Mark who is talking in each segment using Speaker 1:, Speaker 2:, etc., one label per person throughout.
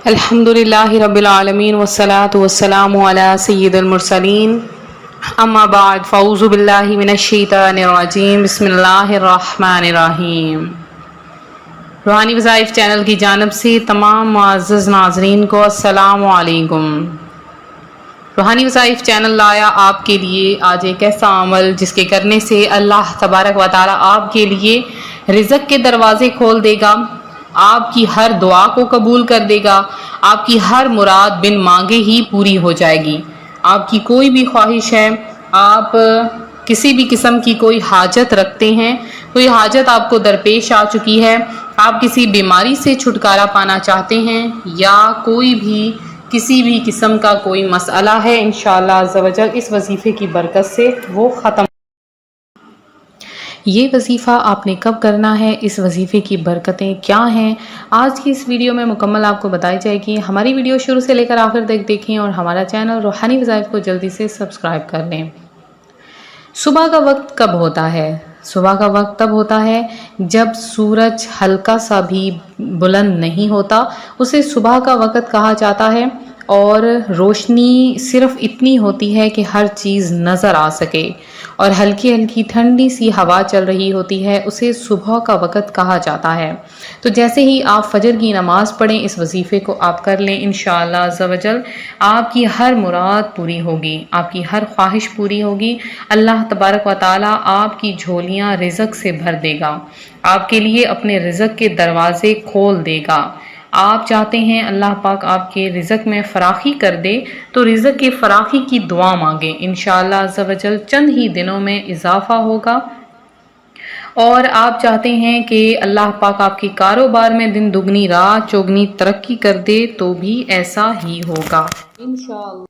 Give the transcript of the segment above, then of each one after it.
Speaker 1: الحمدللہ رب العالمین والصلاة والسلام علی سید المرسلین اما بعد فاعوذ باللہ من الشیطان الرجیم بسم اللہ الرحمن الرحیم۔ روحانی وظائف چینل کی جانب سے تمام معزز ناظرین کو السلام علیکم۔ روحانی وظائف چینل لایا آپ کے لیے آج ایک ایسا عمل جس کے کرنے سے اللہ تبارک و تعالی آپ کے لیے رزق کے دروازے کھول دے گا، آپ کی ہر دعا کو قبول کر دے گا، آپ کی ہر مراد بن مانگے ہی پوری ہو جائے گی۔ آپ کی کوئی بھی خواہش ہے، آپ کسی بھی قسم کی کوئی حاجت رکھتے ہیں، کوئی حاجت آپ کو درپیش آ چکی ہے، آپ کسی بیماری سے چھٹکارا پانا چاہتے ہیں یا کوئی بھی کسی بھی قسم کا کوئی مسئلہ ہے، انشاءاللہ عز و جل اس وظیفے کی برکت سے وہ ختم۔ یہ وظیفہ آپ نے کب کرنا ہے، اس وظیفے کی برکتیں کیا ہیں، آج کی اس ویڈیو میں مکمل آپ کو بتائی جائے گی۔ ہماری ویڈیو شروع سے لے کر آخر تک دیکھیں اور ہمارا چینل روحانی وظائف کو جلدی سے سبسکرائب کر لیں۔ صبح کا وقت کب ہوتا ہے؟ صبح کا وقت تب ہوتا ہے جب سورج ہلکا سا بھی بلند نہیں ہوتا، اسے صبح کا وقت کہا جاتا ہے، اور روشنی صرف اتنی ہوتی ہے کہ ہر چیز نظر آ سکے، اور ہلکی ہلکی ٹھنڈی سی ہوا چل رہی ہوتی ہے، اسے صبح کا وقت کہا جاتا ہے۔ تو جیسے ہی آپ فجر کی نماز پڑھیں، اس وظیفے کو آپ کر لیں، انشاءاللہ عز و جل آپ کی ہر مراد پوری ہوگی، آپ کی ہر خواہش پوری ہوگی۔ اللہ تبارک و تعالی آپ کی جھولیاں رزق سے بھر دے گا، آپ کے لیے اپنے رزق کے دروازے کھول دے گا۔ آپ چاہتے ہیں اللہ پاک آپ کے رزق میں فراخی کر دے، تو رزق کی فراخی کی دعا مانگیں، انشاءاللہ عز و جل چند ہی دنوں میں اضافہ ہوگا۔ اور آپ چاہتے ہیں کہ اللہ پاک آپ کے کاروبار میں دن دگنی رات چوگنی ترقی کر دے، تو بھی ایسا ہی ہوگا انشاءاللہ۔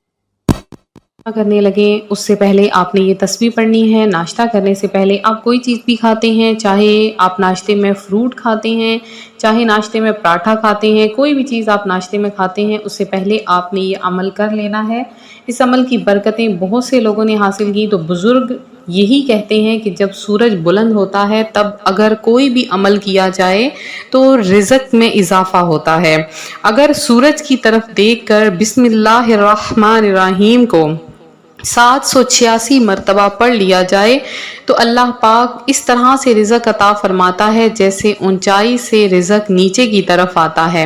Speaker 1: کرنے لگیں اس سے پہلے آپ نے یہ تسبیح پڑھنی ہے۔ ناشتہ کرنے سے پہلے آپ کوئی چیز بھی کھاتے ہیں، چاہے آپ ناشتے میں فروٹ کھاتے ہیں، چاہے ناشتے میں پراٹھا کھاتے ہیں، کوئی بھی چیز آپ ناشتے میں کھاتے ہیں، اس سے پہلے آپ نے یہ عمل کر لینا ہے۔ اس عمل کی برکتیں بہت سے لوگوں نے حاصل کی، تو بزرگ یہی کہتے ہیں کہ جب سورج بلند ہوتا ہے تب اگر کوئی بھی عمل کیا جائے تو رزق میں اضافہ ہوتا ہے۔ اگر سورج کی طرف دیکھ کر بسم اللہ الرحمن الرحیم کو 786 مرتبہ پڑھ لیا جائے تو اللہ پاک اس طرح سے رزق عطا فرماتا ہے جیسے اونچائی سے رزق نیچے کی طرف آتا ہے،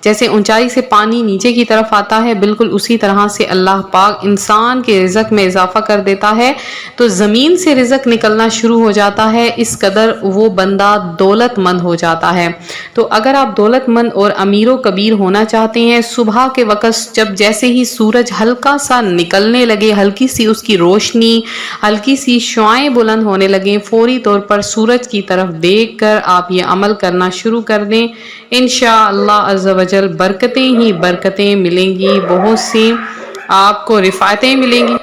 Speaker 1: جیسے اونچائی سے پانی نیچے کی طرف آتا ہے، بالکل اسی طرح سے اللہ پاک انسان کے رزق میں اضافہ کر دیتا ہے، تو زمین سے رزق نکلنا شروع ہو جاتا ہے، اس قدر وہ بندہ دولت مند ہو جاتا ہے۔ تو اگر آپ دولت مند اور امیر و کبیر ہونا چاہتے ہیں، صبح کے وقت جب جیسے ہی سورج ہلکا سا نکلنے لگے، ہلکی سی اس کی روشنی، ہلکی سی شعاعیں بلند ہونے لگیں، فوری طور پر سورج کی طرف دیکھ کر آپ یہ عمل کرنا شروع کر دیں، انشاءاللہ عز و جل برکتیں ہی برکتیں ملیں گی، بہت سی آپ کو رفعتیں ملیں گی۔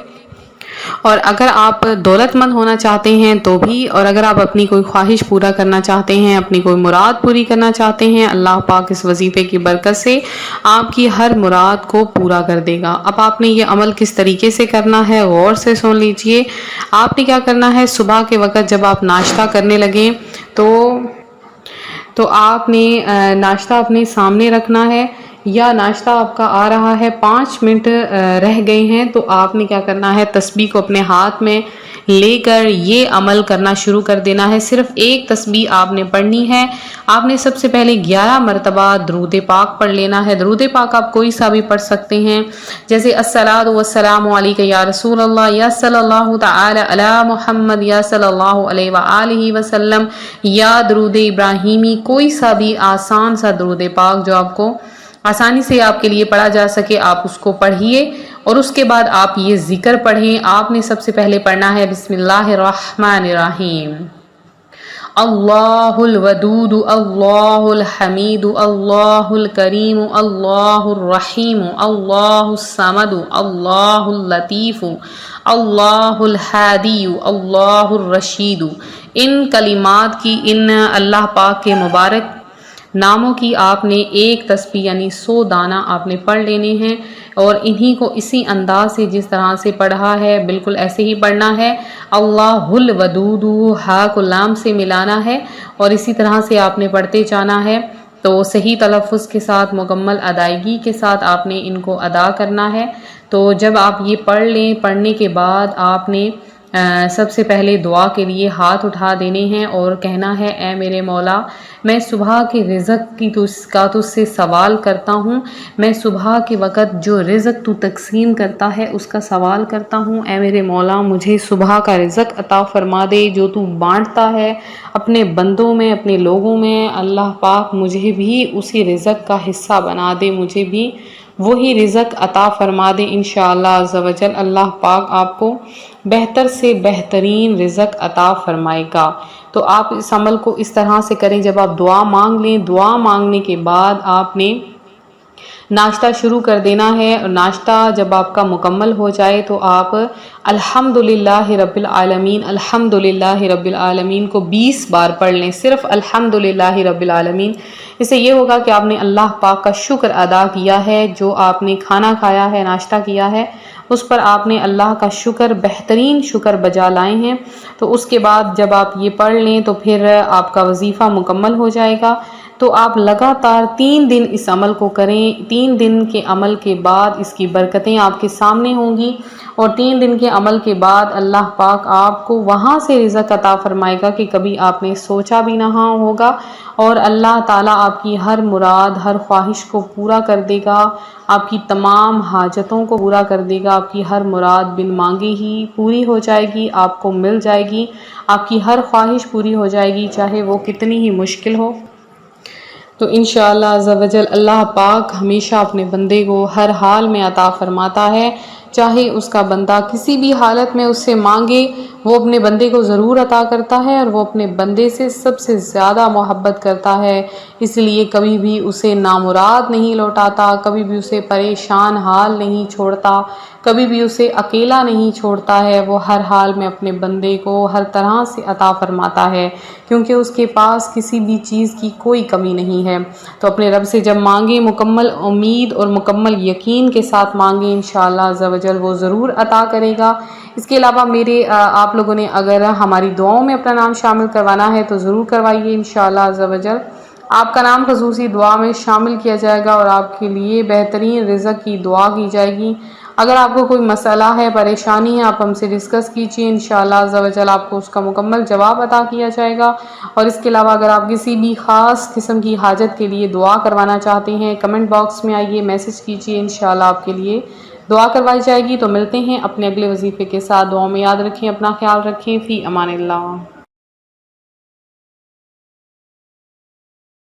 Speaker 1: اور اگر آپ دولت مند ہونا چاہتے ہیں تو بھی، اور اگر آپ اپنی کوئی خواہش پورا کرنا چاہتے ہیں، اپنی کوئی مراد پوری کرنا چاہتے ہیں، اللہ پاک اس وظیفے کی برکت سے آپ کی ہر مراد کو پورا کر دے گا۔ اب آپ نے یہ عمل کس طریقے سے کرنا ہے، غور سے سن لیجئے۔ آپ نے کیا کرنا ہے، صبح کے وقت جب آپ ناشتہ کرنے لگیں تو آپ نے ناشتہ اپنے سامنے رکھنا ہے، یا ناشتہ آپ کا آ رہا ہے، 5 منٹ رہ گئے ہیں، تو آپ نے کیا کرنا ہے، تسبیح کو اپنے ہاتھ میں لے کر یہ عمل کرنا شروع کر دینا ہے۔ صرف ایک تسبیح آپ نے پڑھنی ہے۔ آپ نے سب سے پہلے 11 مرتبہ درود پاک پڑھ لینا ہے۔ درود پاک آپ کوئی سا بھی پڑھ سکتے ہیں، جیسے الصلاۃ والسلام علیک یا رسول اللہ، یا صلی اللہ تعالی علی محمد، یا صلی اللہ علیہ وآلہ وسلم، یا درود ابراہیمی، کوئی سا بھی آسان سا درود پاک جو آپ کو آسانی سے آپ کے لیے پڑھا جا سکے، آپ اس کو پڑھیے، اور اس کے بعد آپ یہ ذکر پڑھیں۔ آپ نے سب سے پہلے پڑھنا ہے بسم اللہ الرحمن الرحیم، اللہ الودود، اللہ الحمید، اللہ الکریم، اللہ الرحیم، اللہ الصمد، اللہ اللطیف، اللہ الہادی، اللہ الرشید۔ ان کلمات کی، ان اللہ پاک کے مبارک ناموں کی آپ نے ایک تسبیح یعنی 100 دانہ آپ نے پڑھ لینے ہیں، اور انہی کو اسی انداز سے جس طرح سے پڑھا ہے بالکل ایسے ہی پڑھنا ہے۔ اللہ الودود، ہا کو لام سے ملانا ہے، اور اسی طرح سے آپ نے پڑھتے جانا ہے۔ تو صحیح تلفظ کے ساتھ مکمل ادائیگی کے ساتھ آپ نے ان کو ادا کرنا ہے۔ تو جب آپ یہ پڑھ لیں، پڑھنے کے بعد آپ نے سب سے پہلے دعا کے لیے ہاتھ اٹھا دینے ہیں اور کہنا ہے، اے میرے مولا، میں صبح کے رزق کا تجھ سے سوال کرتا ہوں، میں صبح کے وقت جو رزق تو تقسیم کرتا ہے اس کا سوال کرتا ہوں، اے میرے مولا مجھے صبح کا رزق عطا فرما دے جو تو بانٹتا ہے اپنے بندوں میں، اپنے لوگوں میں۔ اللہ پاک مجھے بھی اسی رزق کا حصہ بنا دے، مجھے بھی وہی رزق عطا فرما دے انشاءاللہ عز و جل۔ اللہ پاک آپ کو بہتر سے بہترین رزق عطا فرمائے گا۔ تو آپ اس عمل کو اس طرح سے کریں، جب آپ دعا مانگ لیں، دعا مانگنے کے بعد آپ نے ناشتہ شروع کر دینا ہے، اور ناشتہ جب آپ کا مکمل ہو جائے تو آپ الحمدللہ رب العالمین، الحمدللہ رب العالمین کو 20 بار پڑھ لیں، صرف الحمدللہ رب العالمین۔ اس سے یہ ہوگا کہ آپ نے اللہ پاک کا شکر ادا کیا ہے، جو آپ نے کھانا کھایا ہے، ناشتہ کیا ہے، اس پر آپ نے اللہ کا شکر، بہترین شکر بجا لائے ہیں۔ تو اس کے بعد جب آپ یہ پڑھ لیں تو پھر آپ کا وظیفہ مکمل ہو جائے گا۔ تو آپ لگاتار 3 دن اس عمل کو کریں۔ 3 دن کے عمل کے بعد اس کی برکتیں آپ کے سامنے ہوں گی، اور 3 دن کے عمل کے بعد اللہ پاک آپ کو وہاں سے رزق عطا فرمائے گا کہ کبھی آپ نے سوچا بھی نہ ہوگا، اور اللہ تعالیٰ آپ کی ہر مراد، ہر خواہش کو پورا کر دے گا، آپ کی تمام حاجتوں کو پورا کر دے گا، آپ کی ہر مراد بن مانگے ہی پوری ہو جائے گی، آپ کو مل جائے گی، آپ کی ہر خواہش پوری ہو جائے گی، چاہے وہ کتنی ہی مشکل ہو۔ تو انشاءاللہ عز و جل اللہ پاک ہمیشہ اپنے بندے کو ہر حال میں عطا فرماتا ہے، چاہے اس کا بندہ کسی بھی حالت میں اس سے مانگے، وہ اپنے بندے کو ضرور عطا کرتا ہے، اور وہ اپنے بندے سے سب سے زیادہ محبت کرتا ہے، اس لیے کبھی بھی اسے نامراد نہیں لوٹاتا، کبھی بھی اسے پریشان حال نہیں چھوڑتا، کبھی بھی اسے اکیلا نہیں چھوڑتا ہے، وہ ہر حال میں اپنے بندے کو ہر طرح سے عطا فرماتا ہے، کیونکہ اس کے پاس کسی بھی چیز کی کوئی کمی نہیں ہے۔ تو اپنے رب سے جب مانگیں مکمل امید اور مکمل یقین کے ساتھ مانگیں، انشاءاللہ عز و جل وہ ضرور عطا کرے گا۔ اس کے علاوہ آپ لوگوں نے اگر ہماری دعاؤں میں اپنا نام شامل کروانا ہے تو ضرور کروائیے انشاءاللہ عز و جل۔ آپ کا نام خصوصی دعا میں شامل کیا جائے گا، اور آپ کے لیے بہترین رزق کی دعا کی جائے گی۔ اگر آپ کو کوئی مسئلہ ہے، پریشانی ہے، آپ ہم سے ڈسکس کیجیے، انشاءاللہ عز و جل آپ کو اس کا مکمل جواب عطا کیا جائے گا۔ اور اس کے علاوہ اگر آپ کسی بھی خاص قسم کی حاجت کے لیے دعا کروانا چاہتے ہیں، کمنٹ باکس میں آئیے، میسج کیجیے، انشاءاللہ آپ کے لیے دعا کروائی جائے گی۔ تو ملتے ہیں اپنے اگلے وظیفے کے ساتھ، دعاؤں میں یاد رکھیں، اپنا خیال رکھیں، فی امان اللہ۔